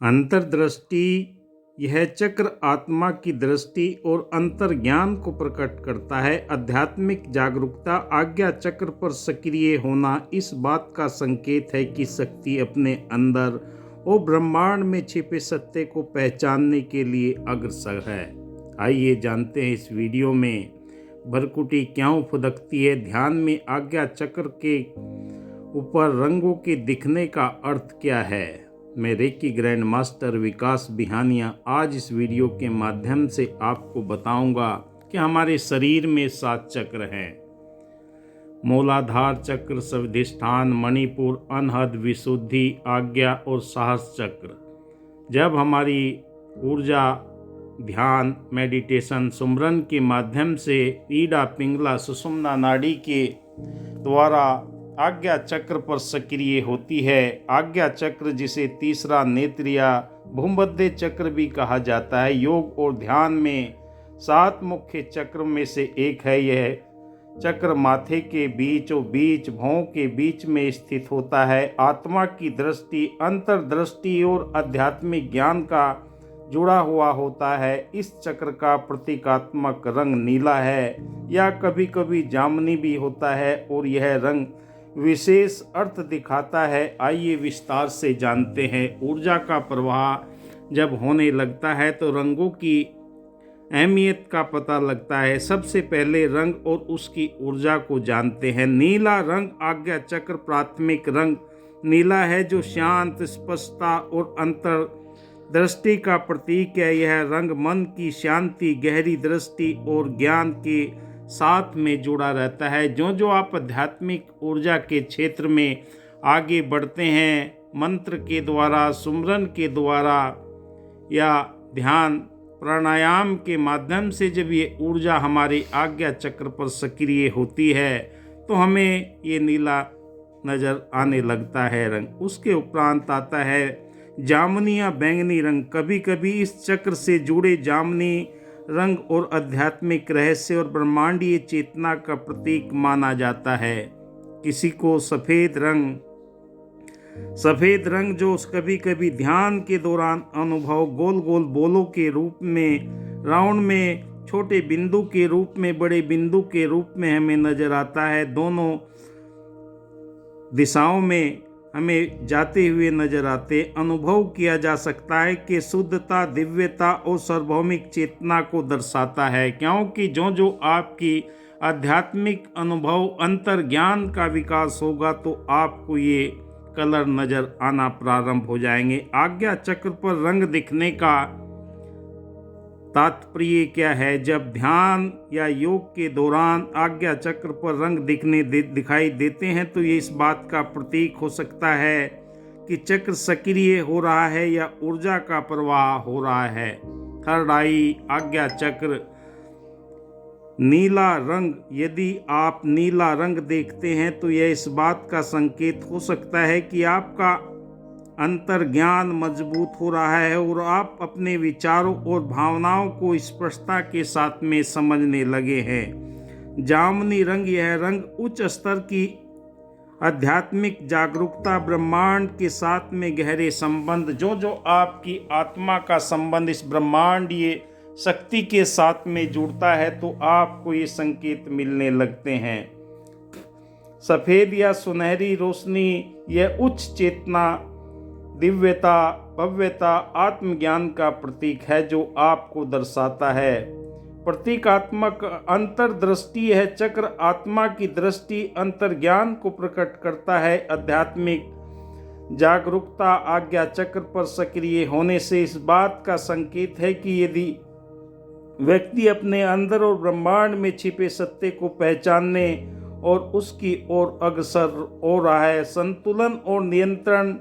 अंतर्दृष्टि। यह चक्र आत्मा की दृष्टि और अंतर्ज्ञान को प्रकट करता है। आध्यात्मिक जागरूकता। आज्ञा चक्र पर सक्रिय होना इस बात का संकेत है कि शक्ति अपने अंदर और ब्रह्मांड में छिपे सत्य को पहचानने के लिए अग्रसर है। आइए जानते हैं इस वीडियो में भ्रकुटी क्यों फुदकती है। ध्यान में आज्ञा चक्र के ऊपर रंगों के दिखने का अर्थ क्या है। मैं रेकी ग्रैंड मास्टर विकास बिहानिया आज इस वीडियो के माध्यम से आपको बताऊंगा कि हमारे शरीर में 7 चक्र हैं। मूलाधार चक्र, स्वाधिष्ठान, मणिपुर, अनहद, विशुद्धि, आज्ञा और साहस चक्र। जब हमारी ऊर्जा ध्यान, मेडिटेशन, सुमरन के माध्यम से ईडा, पिंगला, सुषुम्ना नाड़ी के द्वारा आज्ञा चक्र पर सक्रिय होती है। आज्ञा चक्र, जिसे तीसरा नेत्र या भूमध्य चक्र भी कहा जाता है, योग और ध्यान में 7 मुख्य चक्र में से एक है। यह चक्र माथे के बीचों बीच भौं के बीच में स्थित होता है। आत्मा की दृष्टि, अंतर्दृष्टि और आध्यात्मिक ज्ञान का जुड़ा हुआ होता है। इस चक्र का प्रतीकात्मक रंग नीला है या कभी कभी जामुनी भी होता है और यह रंग विशेष अर्थ दिखाता है। आइए विस्तार से जानते हैं। ऊर्जा का प्रवाह जब होने लगता है तो रंगों की अहमियत का पता लगता है। सबसे पहले रंग और उसकी ऊर्जा को जानते हैं। नीला रंग आज्ञा चक्र प्राथमिक रंग नीला है, जो शांत, स्पष्टता और अंतर दृष्टि का प्रतीक है। यह रंग मन की शांति, गहरी दृष्टि और ज्ञान के साथ में जुड़ा रहता है। जो जो आप आध्यात्मिक ऊर्जा के क्षेत्र में आगे बढ़ते हैं, मंत्र के द्वारा, सुमरन के द्वारा या ध्यान प्राणायाम के माध्यम से जब ये ऊर्जा हमारे आज्ञा चक्र पर सक्रिय होती है तो हमें ये नीला नज़र आने लगता है रंग। उसके उपरांत आता है जामुनी या बैंगनी रंग। कभी कभी इस चक्र से जुड़े जामुनी रंग और आध्यात्मिक रहस्य और ब्रह्मांडीय चेतना का प्रतीक माना जाता है। किसी को सफ़ेद रंग जो कभी कभी ध्यान के दौरान अनुभव गोल गोल बोलों के रूप में, राउंड में, छोटे बिंदु के रूप में, बड़े बिंदु के रूप में हमें नजर आता है। दोनों दिशाओं में हमें जाते हुए नजर आते। अनुभव किया जा सकता है कि शुद्धता, दिव्यता और सार्वभौमिक चेतना को दर्शाता है, क्योंकि जो जो आपकी आध्यात्मिक अनुभव, अंतर्ज्ञान का विकास होगा तो आपको ये कलर नजर आना प्रारंभ हो जाएंगे। आज्ञा चक्र पर रंग दिखने का तात्पर्य क्या है। जब ध्यान या योग के दौरान आज्ञा चक्र पर रंग दिखाई देते हैं तो ये इस बात का प्रतीक हो सकता है कि चक्र सक्रिय हो रहा है या ऊर्जा का प्रवाह हो रहा है। थर्ड आई आज्ञा चक्र, नीला रंग। यदि आप नीला रंग देखते हैं तो यह इस बात का संकेत हो सकता है कि आपका अंतर्ज्ञान मजबूत हो रहा है और आप अपने विचारों और भावनाओं को स्पष्टता के साथ में समझने लगे हैं। जामुनी रंग, यह रंग उच्च स्तर की आध्यात्मिक जागरूकता, ब्रह्मांड के साथ में गहरे संबंध, जो जो आपकी आत्मा का संबंध इस ब्रह्मांडीय शक्ति के साथ में जुड़ता है तो आपको ये संकेत मिलने लगते हैं। सफेद या सुनहरी रोशनी, यह उच्च चेतना, दिव्यता, भव्यता, आत्मज्ञान का प्रतीक है जो आपको दर्शाता है। प्रतीकात्मक अंतर्दृष्टि, यह चक्र आत्मा की दृष्टि, अंतर्ज्ञान को प्रकट करता है। आध्यात्मिक जागरूकता आज्ञा चक्र पर सक्रिय होने से इस बात का संकेत है कि यदि व्यक्ति अपने अंदर और ब्रह्मांड में छिपे सत्य को पहचानने और उसकी ओर अग्रसर हो रहा है। संतुलन और नियंत्रण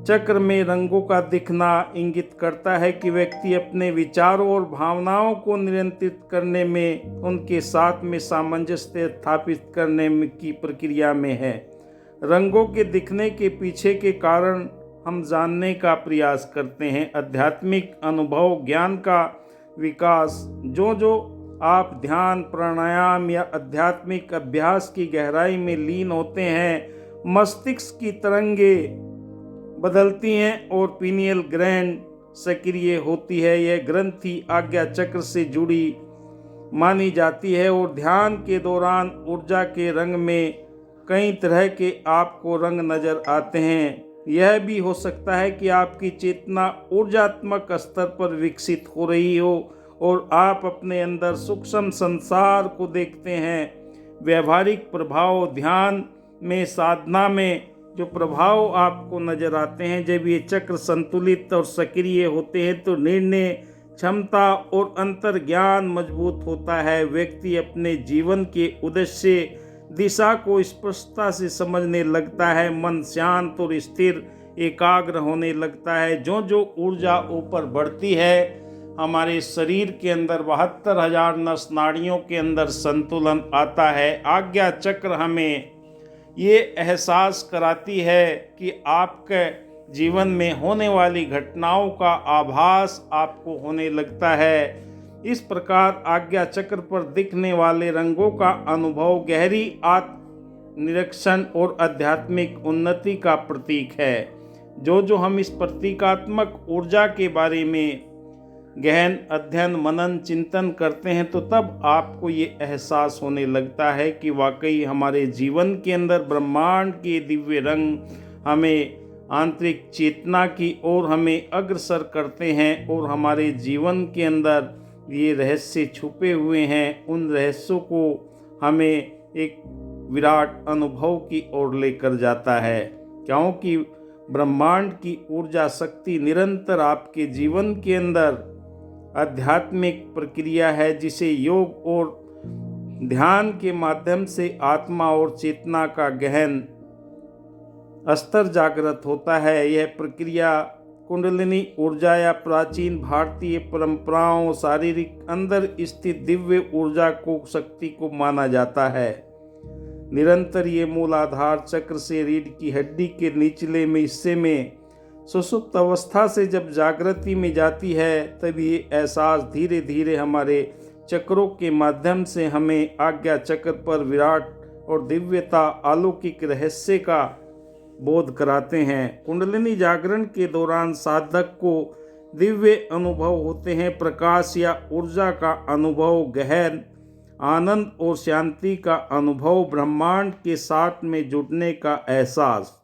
चक्र में रंगों का दिखना इंगित करता है कि व्यक्ति अपने विचारों और भावनाओं को नियंत्रित करने में, उनके साथ में सामंजस्य स्थापित करने की प्रक्रिया में है। रंगों के दिखने के पीछे के कारण हम जानने का प्रयास करते हैं। आध्यात्मिक अनुभव, ज्ञान का विकास, जो जो आप ध्यान, प्राणायाम या आध्यात्मिक अभ्यास की गहराई में लीन होते हैं, मस्तिष्क की तरंगे बदलती हैं और पीनियल ग्लैंड सक्रिय होती है। यह ग्रंथि आज्ञा चक्र से जुड़ी मानी जाती है और ध्यान के दौरान ऊर्जा के रंग में कई तरह के आपको रंग नजर आते हैं। यह भी हो सकता है कि आपकी चेतना ऊर्जात्मक स्तर पर विकसित हो रही हो और आप अपने अंदर सूक्ष्म संसार को देखते हैं। व्यवहारिक प्रभाव, ध्यान में, साधना में जो प्रभाव आपको नजर आते हैं, जब ये चक्र संतुलित और सक्रिय होते हैं तो निर्णय क्षमता और अंतर्ज्ञान मजबूत होता है। व्यक्ति अपने जीवन के उद्देश्य, दिशा को स्पष्टता से समझने लगता है। मन शांत और स्थिर, एकाग्र होने लगता है। जो जो ऊर्जा ऊपर बढ़ती है, हमारे शरीर के अंदर 72,000 नस नाड़ियों के अंदर संतुलन आता है। आज्ञा चक्र हमें ये एहसास कराती है कि आपके जीवन में होने वाली घटनाओं का आभास आपको होने लगता है। इस प्रकार आज्ञा चक्र पर दिखने वाले रंगों का अनुभव गहरी आत्म निरीक्षण और आध्यात्मिक उन्नति का प्रतीक है। जो जो हम इस प्रतीकात्मक ऊर्जा के बारे में गहन अध्ययन, मनन, चिंतन करते हैं तो तब आपको ये एहसास होने लगता है कि वाकई हमारे जीवन के अंदर ब्रह्मांड के दिव्य रंग हमें आंतरिक चेतना की ओर हमें अग्रसर करते हैं और हमारे जीवन के अंदर ये रहस्य छुपे हुए हैं। उन रहस्यों को हमें एक विराट अनुभव की ओर लेकर जाता है, क्योंकि ब्रह्मांड की ऊर्जा शक्ति निरंतर आपके जीवन के अंदर आध्यात्मिक प्रक्रिया है, जिसे योग और ध्यान के माध्यम से आत्मा और चेतना का गहन स्तर जागृत होता है। यह प्रक्रिया कुंडलिनी ऊर्जा या प्राचीन भारतीय परंपराओं शारीरिक अंदर स्थित दिव्य ऊर्जा को शक्ति को माना जाता है। निरंतर ये मूलाधार चक्र से रीढ़ की हड्डी के निचले में हिस्से में सुषुप्त अवस्था से जब जागृति में जाती है, तब ये एहसास धीरे धीरे हमारे चक्रों के माध्यम से हमें आज्ञा चक्र पर विराट और दिव्यता, अलौकिक रहस्य का बोध कराते हैं। कुंडलिनी जागरण के दौरान साधक को दिव्य अनुभव होते हैं। प्रकाश या ऊर्जा का अनुभव, गहन आनंद और शांति का अनुभव, ब्रह्मांड के साथ में जुड़ने का एहसास।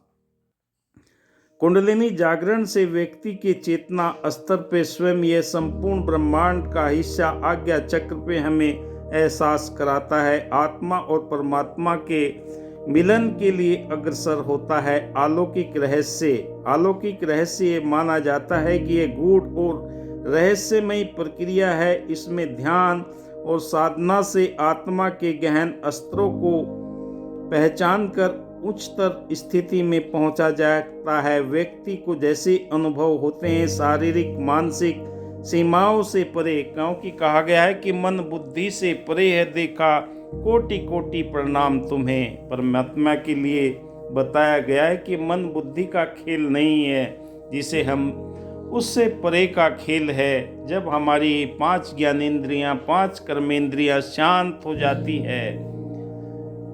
कुंडलिनी जागरण से व्यक्ति के चेतना स्तर पे स्वयं यह संपूर्ण ब्रह्मांड का हिस्सा आज्ञा चक्र पे हमें एहसास कराता है। आत्मा और परमात्मा के मिलन के लिए अग्रसर होता है। अलौकिक रहस्य माना जाता है कि यह गूढ़ और रहस्यमयी प्रक्रिया है। इसमें ध्यान और साधना से आत्मा के गहन स्तरों को पहचान कर उच्चतर स्थिति में पहुंचा जाता है। व्यक्ति को जैसे अनुभव होते हैं शारीरिक मानसिक सीमाओं से परे, क्योंकि कहा गया है कि मन बुद्धि से परे है देखा, कोटि कोटि प्रणाम तुम्हें। परमात्मा के लिए बताया गया है कि मन बुद्धि का खेल नहीं है, जिसे हम उससे परे का खेल है। जब हमारी 5 ज्ञानेंद्रियां, 5 कर्मेंद्रियां शांत हो जाती है,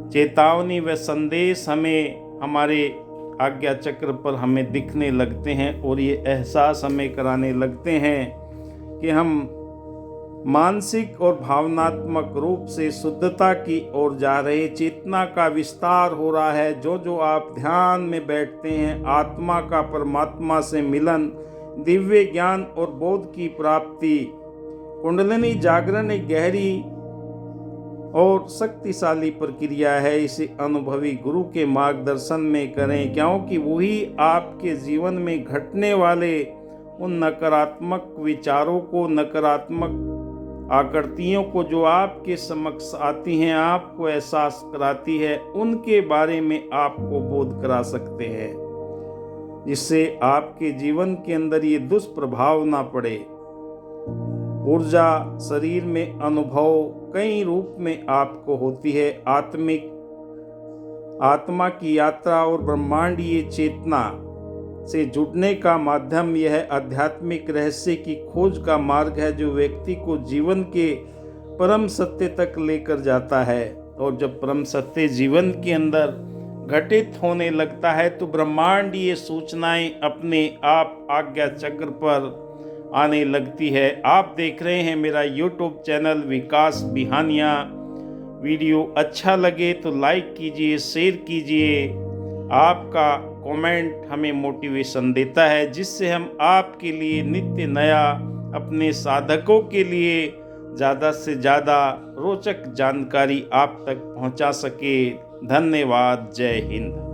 चेतावनी व संदेश हमें हमारे आज्ञा चक्र पर हमें दिखने लगते हैं और ये एहसास हमें कराने लगते हैं कि हम मानसिक और भावनात्मक रूप से शुद्धता की ओर जा रहे। चेतना का विस्तार हो रहा है। जो जो आप ध्यान में बैठते हैं, आत्मा का परमात्मा से मिलन, दिव्य ज्ञान और बोध की प्राप्ति। कुंडलिनी जागरण एक गहरी और शक्तिशाली प्रक्रिया है। इसे अनुभवी गुरु के मार्गदर्शन में करें, क्योंकि वही आपके जीवन में घटने वाले उन नकारात्मक विचारों को, नकारात्मक आकृतियों को जो आपके समक्ष आती हैं, आपको एहसास कराती है, उनके बारे में आपको बोध करा सकते हैं, जिससे आपके जीवन के अंदर ये दुष्प्रभाव ना पड़े। ऊर्जा शरीर में अनुभव कई रूप में आपको होती है। आत्मा की यात्रा और ब्रह्मांडीय चेतना से जुड़ने का माध्यम यह आध्यात्मिक रहस्य की खोज का मार्ग है, जो व्यक्ति को जीवन के परम सत्य तक लेकर जाता है। और जब परम सत्य जीवन के अंदर घटित होने लगता है तो ब्रह्मांडीय सूचनाएं अपने आप आज्ञा चक्र पर आने लगती है। आप देख रहे हैं मेरा YouTube चैनल विकास बिहानिया। वीडियो अच्छा लगे तो लाइक कीजिए, शेयर कीजिए। आपका कमेंट हमें मोटिवेशन देता है, जिससे हम आपके लिए नित्य नया, अपने साधकों के लिए ज़्यादा से ज़्यादा रोचक जानकारी आप तक पहुंचा सके। धन्यवाद। जय हिंद।